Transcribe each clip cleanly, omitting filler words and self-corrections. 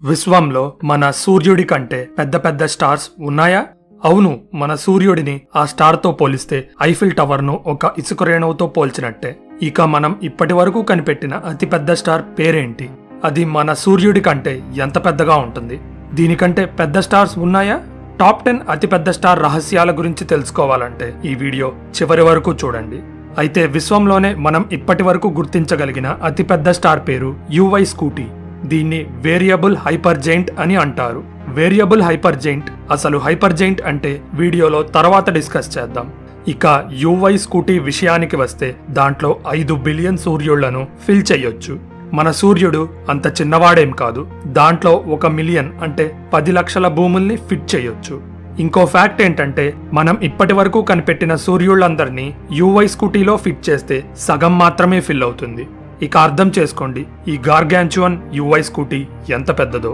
విశ్వంలో మన సూర్యుడి కంటే పెద్ద పెద్ద స్టార్స్ ఉన్నాయా? అవును, మన సూర్యుడిని ఆ స్టార్ తో పోలిస్తే ఐఫిల్ టవర్ ను ఒక ఇసుక రేణువుతో పోల్చినట్టే. ఇక మనం ఇప్పటి వరకు కనిపెట్టిన అతిపెద్ద స్టార్ పేరేంటి? అది మన సూర్యుడి కంటే ఎంత పెద్దగా ఉంటుంది? దీనికంటే పెద్ద స్టార్స్ ఉన్నాయా? టాప్ 10 అతిపెద్ద స్టార్ రహస్యాల గురించి తెలుసుకోవాలంటే ఈ వీడియో చివరి వరకు చూడండి. అయితే విశ్వంలోనే మనం ఇప్పటి వరకు గుర్తించగలిగిన అతిపెద్ద స్టార్ పేరు UY స్కూటీ. దీన్ని వేరియబుల్ హైపర్ జైంట్ అని అంటారు. వేరియబుల్ హైపర్ జైంట్, అసలు హైపర్ జైంట్ అంటే వీడియోలో తర్వాత డిస్కస్ చేద్దాం. ఇక UY స్కూటీ విషయానికి వస్తే దాంట్లో 5 బిలియన్ సూర్యుళ్లను ఫిల్ చేయొచ్చు. మన సూర్యుడు అంత చిన్నవాడేం కాదు. దాంట్లో 1 మిలియన్ అంటే 10 లక్షల భూముల్ని ఫిట్ చేయొచ్చు. ఇంకో ఫ్యాక్ట్ ఏంటంటే మనం ఇప్పటి వరకు కనిపెట్టిన సూర్యుళ్ళందరినీ UY స్కూటీలో ఫిట్ చేస్తే సగం మాత్రమే ఫిల్ అవుతుంది. ఇక అర్థం చేసుకోండి ఈ గార్గాంచువన్ UY స్కూటీ ఎంత పెద్దదో.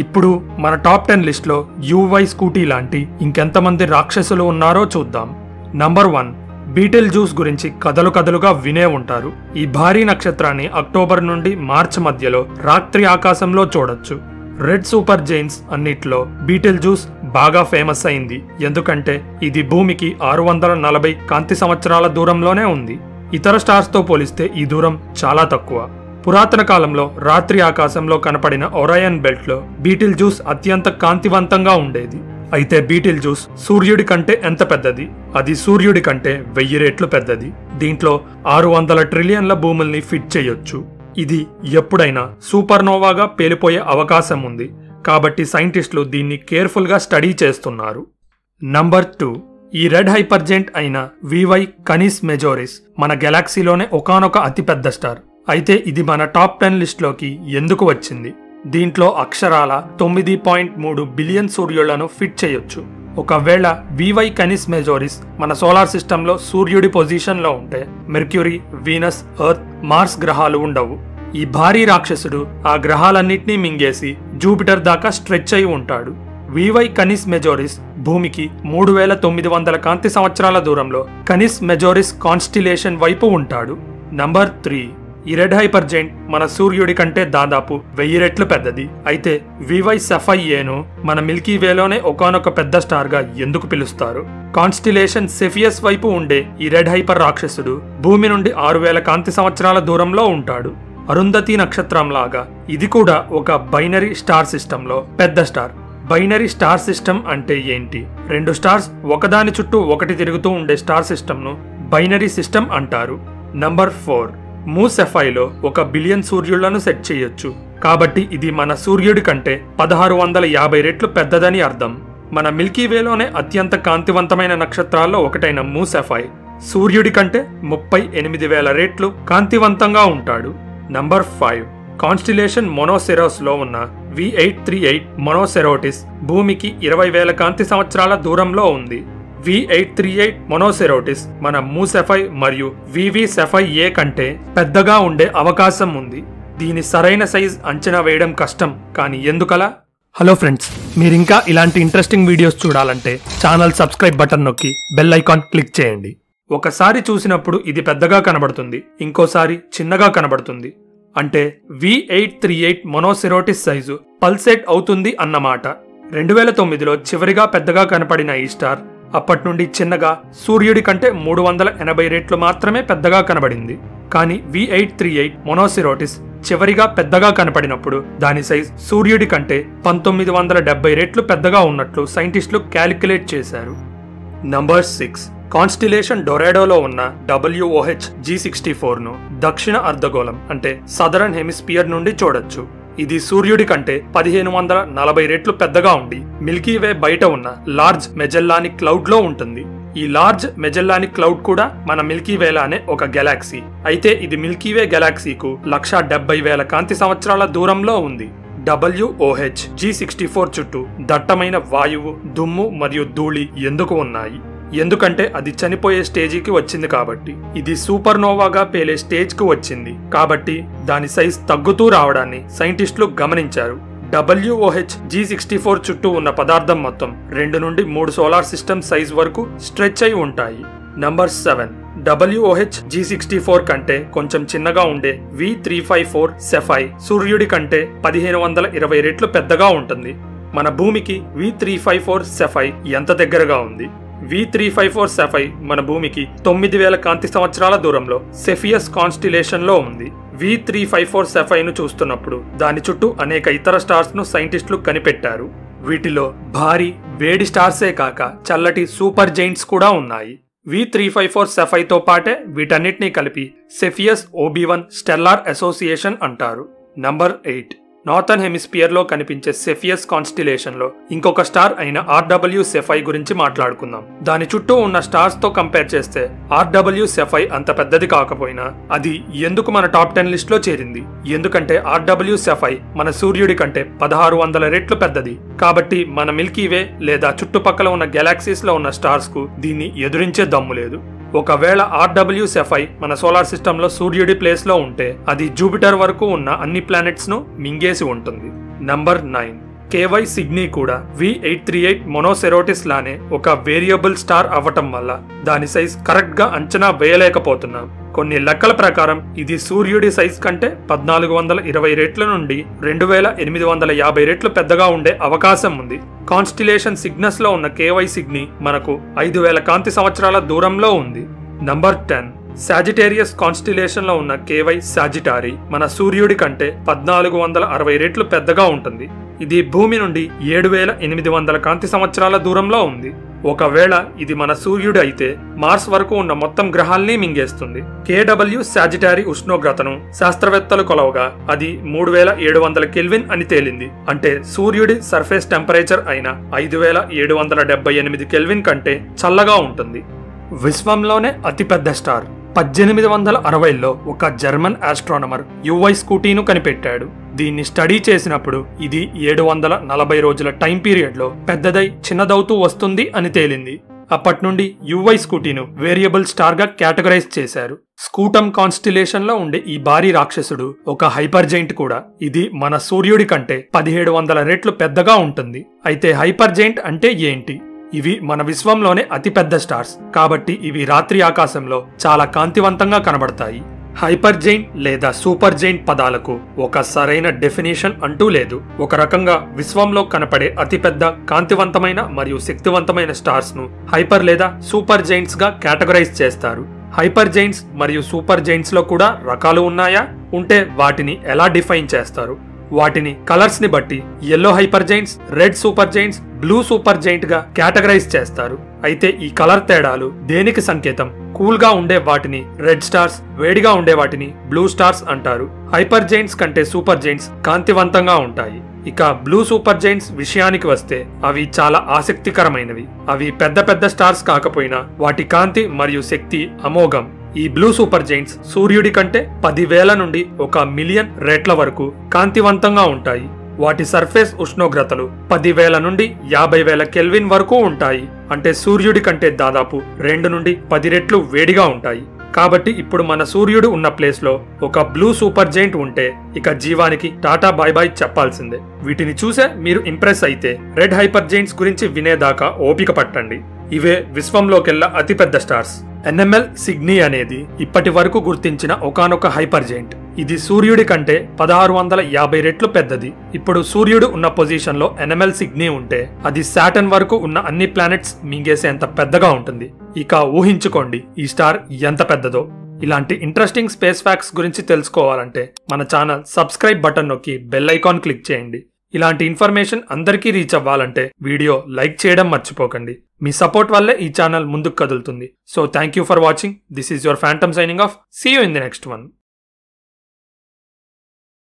ఇప్పుడు మన టాప్ 10 లిస్ట్ లో UY స్కూటీ లాంటి ఇంకెంతమంది రాక్షసులు ఉన్నారో చూద్దాం. నంబర్ 1, బీటిల్ జ్యూస్ గురించి కథలుగా వినే ఉంటారు. ఈ భారీ నక్షత్రాన్ని అక్టోబర్ నుండి మార్చ్ మధ్యలో రాత్రి ఆకాశంలో చూడొచ్చు. రెడ్ సూపర్ జైన్స్ అన్నిట్లో బీటిల్ జ్యూస్ బాగా ఫేమస్ అయింది. ఎందుకంటే ఇది భూమికి 640 కాంతి సంవత్సరాల దూరంలోనే ఉంది. ఇతర స్టార్స్ తో పోలిస్తే ఈ దూరం చాలా తక్కువ. పురాతన కాలంలో రాత్రి ఆకాశంలో కనపడిన ఒరాయన్ బెల్ట్ లో బీటిల్ జ్యూస్ అత్యంత కాంతివంతంగా ఉండేది. అయితే బీటిల్ జ్యూస్ సూర్యుడి కంటే ఎంత పెద్దది? అది సూర్యుడి కంటే 1000 రెట్లు పెద్దది. దీంట్లో 600 ట్రిలియన్ల భూముల్ని ఫిట్ చేయొచ్చు. ఇది ఎప్పుడైనా సూపర్నోవాగా పేలిపోయే అవకాశం ఉంది. కాబట్టి సైంటిస్టులు దీన్ని కేర్ఫుల్ గా స్టడీ చేస్తున్నారు. నంబర్ 2, ఈ రెడ్ హైపర్ జైంట్ అయిన VY కనిస్ మెజోరిస్ మన గెలాక్సీలోనే ఒకానొక అతిపెద్ద స్టార్. అయితే ఇది మన టాప్ 10 లిస్ట్ లోకి ఎందుకు వచ్చింది? దీంట్లో అక్షరాల 9.3 బిలియన్ సూర్యుళ్లను ఫిట్ చేయొచ్చు. ఒకవేళ VY కనిస్ మెజోరిస్ మన సోలార్ సిస్టంలో సూర్యుడి పొజిషన్ లో ఉంటే మెర్క్యూరీ, వీనస్, ఎర్త్, మార్స్ గ్రహాలు ఉండవు. ఈ భారీ రాక్షసుడు ఆ గ్రహాలన్నింటినీ మింగేసి జూపిటర్ దాకా స్ట్రెచ్ అయి ఉంటాడు. VY కనిస్ మెజోరిస్ భూమికి 3900 కాంతి సంవత్సరాల దూరంలో కనిస్ మెజోరిస్ కాన్స్టిలేషన్ వైపు ఉంటాడు. నంబర్ 3, ఈ రెడ్ హైపర్ జైంట్ మన సూర్యుడి కంటే దాదాపు 1000 రెట్లు పెద్దది. అయితే VY సెఫైయేను మన మిల్కీ వేలోనే ఒకానొక పెద్ద స్టార్ గా ఎందుకు పిలుస్తారు? కాన్స్టిలేషన్ సెఫియస్ వైపు ఉండే ఈ రెడ్ హైపర్ రాక్షసుడు భూమి నుండి 6000 కాంతి సంవత్సరాల దూరంలో ఉంటాడు. అరుంధతి నక్షత్రం లాగా ఇది కూడా ఒక బైనరీ స్టార్ సిస్టమ్ లో పెద్ద స్టార్. బైనరీ స్టార్ సిస్టమ్ అంటే ఏంటి? 2 స్టార్స్ ఒకదాని చుట్టూ ఒకటి తిరుగుతూ ఉండే స్టార్ సిస్టమ్ ను బైనరీ సిస్టమ్ అంటారు. నంబర్ 4, మూసెఫైలో 1 బిలియన్ సూర్యుళ్లను సెట్ చేయొచ్చు. కాబట్టి ఇది మన సూర్యుడి కంటే 1650 రెట్లు పెద్దదని అర్థం. మన మిల్కీ వేలోనే అత్యంత కాంతివంతమైన నక్షత్రాల్లో ఒకటైన మూసెఫై సూర్యుడి కంటే 38,000 రెట్లు కాంతివంతంగా ఉంటాడు. నంబర్ 5, కాన్స్టిలేషన్ మొనోసెరోస్ లో ఉన్న V838 మొనోసెరోటిస్ భూమికి 20,000 కాంతి సంవత్సరాల దూరంలో ఉంది. V838 మొనోసెరోటిస్ మన మూసెఫై మరియు VV సెఫైయే కంటే పెద్దగా ఉండే అవకాశం ఉంది. దీని సరైన సైజ్ అంచనా వేయడం కష్టం, కానీ ఎందుకలా? హలో ఫ్రెండ్స్, మీరింకా ఇలాంటి ఇంట్రెస్టింగ్ వీడియోస్ చూడాలంటే ఛానల్ సబ్స్క్రైబ్ బటన్ నొక్కి బెల్ ఐకాన్ క్లిక్ చేయండి. ఒకసారి చూసినప్పుడు ఇది పెద్దగా కనబడుతుంది, ఇంకోసారి చిన్నగా కనబడుతుంది. అంటే V838 మొనోసెరోటిస్ సైజు పల్సేట్ అవుతుంది అన్నమాట. 2009లో చివరిగా పెద్దగా కనపడిన ఈ స్టార్ అప్పటి నుండి చిన్నగా సూర్యుడి కంటే 380 రెట్లు మాత్రమే పెద్దగా కనబడింది. కానీ V838 మొనోసెరోటిస్ చివరిగా పెద్దగా కనపడినప్పుడు దాని సైజ్ సూర్యుడి కంటే 1970 రెట్లు పెద్దగా ఉన్నట్లు సైంటిస్టులు క్యాలిక్యులేట్ చేశారు. నంబర్ 6, కాన్స్టిలేషన్ డొరాడోలో ఉన్న WOH G64 ను దక్షిణ అర్ధగోళం అంటే సదరన్ హెమిస్పియర్ నుండి చూడొచ్చు. ఇది సూర్యుడి కంటే 1540 రెట్లు పెద్దగా ఉండి మిల్కీ వే బయట ఉన్న లార్జ్ మెజెల్లానిక్ క్లౌడ్ లో ఉంటుంది. ఈ లార్జ్ మెజెల్లానిక్ క్లౌడ్ కూడా మన మిల్కీ వేలానే ఒక గెలాక్సీ. అయితే ఇది మిల్కీ వే గెలాక్సీకు 170,000 కాంతి సంవత్సరాల దూరంలో ఉంది. WOH G64 చుట్టూ దట్టమైన వాయువు, దుమ్ము మరియు ధూళి ఎందుకు ఉన్నాయి? ఎందుకంటే అది చనిపోయే స్టేజికి వచ్చింది కాబట్టి. ఇది సూపర్నోవాగా పేలే స్టేజ్ కు వచ్చింది కాబట్టి దాని సైజ్ తగ్గుతూ రావడాన్ని సైంటిస్టులు గమనించారు. WOH G64 చుట్టూ ఉన్న పదార్థం మొత్తం 2 నుండి 3 సోలార్ సిస్టమ్ సైజ్ వరకు స్ట్రెచ్ అయి ఉంటాయి. నంబర్ 7, WOH G64 కంటే కొంచెం చిన్నగా ఉండే V354 సెఫై సూర్యుడి కంటే 1520 రెట్లు పెద్దగా ఉంటుంది. మన భూమికి V354 సెఫై ఎంత దగ్గరగా ఉంది? V354 సెఫై మన భూమికి 9000 కాంతి సంవత్సరాల దూరంలో సెఫియస్ కాన్స్టిలేషన్ లో ఉంది. V354 సెఫైను చూస్తున్నప్పుడు దాని చుట్టూ అనేక ఇతర స్టార్స్ ను సైంటిస్టులు కనిపెట్టారు. వీటిలో భారీ వేడి స్టార్సే కాక చల్లటి సూపర్ జైంట్స్ కూడా ఉన్నాయి. V354 సెఫైతో పాటే వీటన్నిటినీ కలిపి సెఫియస్ OB1 స్టెల్లార్ అసోసియేషన్ అంటారు. నంబర్ 8. నార్థన్ హెమిస్పియర్ లో కనిపించే సెఫియస్ కాన్స్టిలేషన్ లో ఇంకొక స్టార్ అయిన RW సెఫై గురించి మాట్లాడుకుందాం. దాని చుట్టూ ఉన్న స్టార్స్ తో కంపేర్ చేస్తే RW సెఫై అంత పెద్దది కాకపోయినా అది ఎందుకు మన టాప్ 10 లిస్ట్ లో చేరింది? ఎందుకంటే RW సెఫై మన సూర్యుడి కంటే 1600 రెట్లు పెద్దది. కాబట్టి మన మిల్కీవే లేదా చుట్టుపక్కల ఉన్న గెలాక్సీస్ లో ఉన్న స్టార్స్ కు దీన్ని ఎదురించే దమ్ము లేదు. ఒకవేళ RW సెఫై మన సోలార్ సిస్టమ్ లో సూర్యుడి ప్లేస్ లో ఉంటే అది జూపిటర్ వరకు ఉన్న అన్ని ప్లానెట్స్ ను మింగేసి ఉంటుంది. నంబర్ 9. KY సిగ్నీ కూడా V838 మొనోసెరోటిస్ లానే ఒక వేరియబుల్ స్టార్ అవ్వటం వల్ల దాని సైజ్ కరెక్ట్ గా అంచనా వేయలేకపోతున్నాం. కొన్ని లెక్కల ప్రకారం ఇది సూర్యుడి సైజ్ కంటే 1420 రెట్ల నుండి 2850 రెట్లు పెద్దగా ఉండే అవకాశం ఉంది. కాన్స్టిలేషన్ సిగ్నస్ లో ఉన్న KY సిగ్నీ మనకు 5000 కాంతి సంవత్సరాల దూరంలో ఉంది. నంబర్ 10. సాజిటేరియస్ కాన్స్టిలేషన్ లో ఉన్న KY సాజిటారి మన సూర్యుడి కంటే 1460 రెట్లు పెద్దగా ఉంటుంది. ఇది భూమి నుండి 7800 కాంతి సంవత్సరాల దూరంలో ఉంది. ఒకవేళ ఇది మన సూర్యుడు అయితే మార్స్ వరకు ఉన్న మొత్తం గ్రహాల్ని మింగేస్తుంది. KW సాజిటారి ఉష్ణోగ్రతను శాస్త్రవేత్తలు కొలవగా అది 3700 కెల్విన్ అని తేలింది. అంటే సూర్యుడి సర్ఫేస్ టెంపరేచర్ అయిన 5778 కెల్విన్ కంటే చల్లగా ఉంటుంది. విశ్వంలోనే అతిపెద్ద స్టార్ 1860లో ఒక జర్మన్ ఆస్ట్రానమర్ UY స్కూటీను కనిపెట్టాడు. దీన్ని స్టడీ చేసినప్పుడు ఇది 740 రోజుల టైం పీరియడ్ లో పెద్దదై చిన్నదవుతూ వస్తుంది అని తేలింది. అప్పటి నుండి UY స్కూటీను వేరియబుల్ స్టార్ గా కేటగరైజ్ చేశారు. స్కూటమ్ కాన్స్టిలేషన్ లో ఉండే ఈ భారీ రాక్షసుడు ఒక హైపర్ జైంట్ కూడా. ఇది మన సూర్యుడి కంటే 1700 రెట్లు పెద్దగా ఉంటుంది. అయితే హైపర్ జైంట్ అంటే ఏంటి? ఇవి మన విశ్వంలోనే అతిపెద్ద స్టార్స్ కాబట్టి ఇవి రాత్రి ఆకాశంలో చాలా కాంతివంతంగా కనబడతాయి. హైపర్ జైంట్ లేదా సూపర్ జైంట్ పదాలకు ఒక సరైన డెఫినేషన్ అంటూ లేదు. ఒక రకంగా విశ్వంలో కనపడే అతిపెద్ద కాంతివంతమైన మరియు శక్తివంతమైన స్టార్స్ ను హైపర్ లేదా సూపర్ జైంట్స్ గా కేటగరైజ్ చేస్తారు. హైపర్ జైంట్స్ మరియు సూపర్ జైంట్స్ లో కూడా రకాలు ఉన్నాయా? ఉంటే వాటిని ఎలా డిఫైన్ చేస్తారు? వాటిని కలర్స్ ని బట్టి yellow hyper Giants, red super Giants, blue super giant గా కేటగరైజ్ చేస్తారు. అయితే ఈ కలర్ తేడాలు దేనికి సంకేతం? కూల్ గా ఉండే వాటిని రెడ్ స్టార్స్, వేడిగా ఉండే వాటిని బ్లూ స్టార్స్ అంటారు. హైపర్ జైంట్స్ కంటే సూపర్ జైంట్స్ కాంతివంతంగా ఉంటాయి. ఇక బ్లూ సూపర్ జైంట్స్ విషయానికి వస్తే అవి చాలా ఆసక్తికరమైనవి. అవి పెద్ద పెద్ద స్టార్స్ కాకపోయినా వాటి కాంతి మరియు శక్తి అమోఘం. ఈ బ్లూ సూపర్ జైంట్స్ సూర్యుడి కంటే 10,000 నుండి 1,000,000 రెట్ల వరకు కాంతివంతంగా ఉంటాయి. వాటి సర్ఫేస్ ఉష్ణోగ్రతలు 10,000 నుండి 50,000 కెల్విన్ వరకు ఉంటాయి. అంటే సూర్యుడి కంటే దాదాపు 2 నుండి 10 రెట్లు వేడిగా ఉంటాయి. కాబట్టి ఇప్పుడు మన సూర్యుడు ఉన్న ప్లేస్ లో ఒక బ్లూ సూపర్ జైంట్ ఉంటే ఇక జీవానికి టాటా బాయ్ బాయ్ చెప్పాల్సిందే. వీటిని చూసే మీరు ఇంప్రెస్ అయితే రెడ్ హైపర్ జైంట్స్ గురించి వినేదాకా ఓపిక పట్టండి. ఇవే విశ్వంలోకెల్లా అతిపెద్ద స్టార్స్. NML సిగ్నీ అనేది ఇప్పటి వరకు గుర్తించిన ఒకానొక హైపర్ జైంట్. ఇది సూర్యుడి కంటే 1650 రెట్లు పెద్దది. ఇప్పుడు సూర్యుడు ఉన్న పొజిషన్ లో NML సిగ్నీ ఉంటే అది సాటర్న్ వరకు ఉన్న అన్ని ప్లానెట్స్ మింగేసేంత పెద్దగా ఉంటుంది. ఇక ఊహించుకోండి ఈ స్టార్ ఎంత పెద్దదో. ఇలాంటి ఇంట్రెస్టింగ్ స్పేస్ ఫ్యాక్ట్స్ గురించి తెలుసుకోవాలంటే మన ఛానల్ సబ్స్క్రైబ్ బటన్ నొక్కి బెల్ ఐకాన్ క్లిక్ చేయండి. ఇలాంటి ఇన్ఫర్మేషన్ అందరికీ రీచ్ అవ్వాలంటే వీడియో లైక్ చేయడం మర్చిపోకండి. మీ సపోర్ట్ వల్లే ఈ ఛానల్ ముందుకు కదులుతుంది. So thank you for watching. This is your phantom signing off. See you in the next one.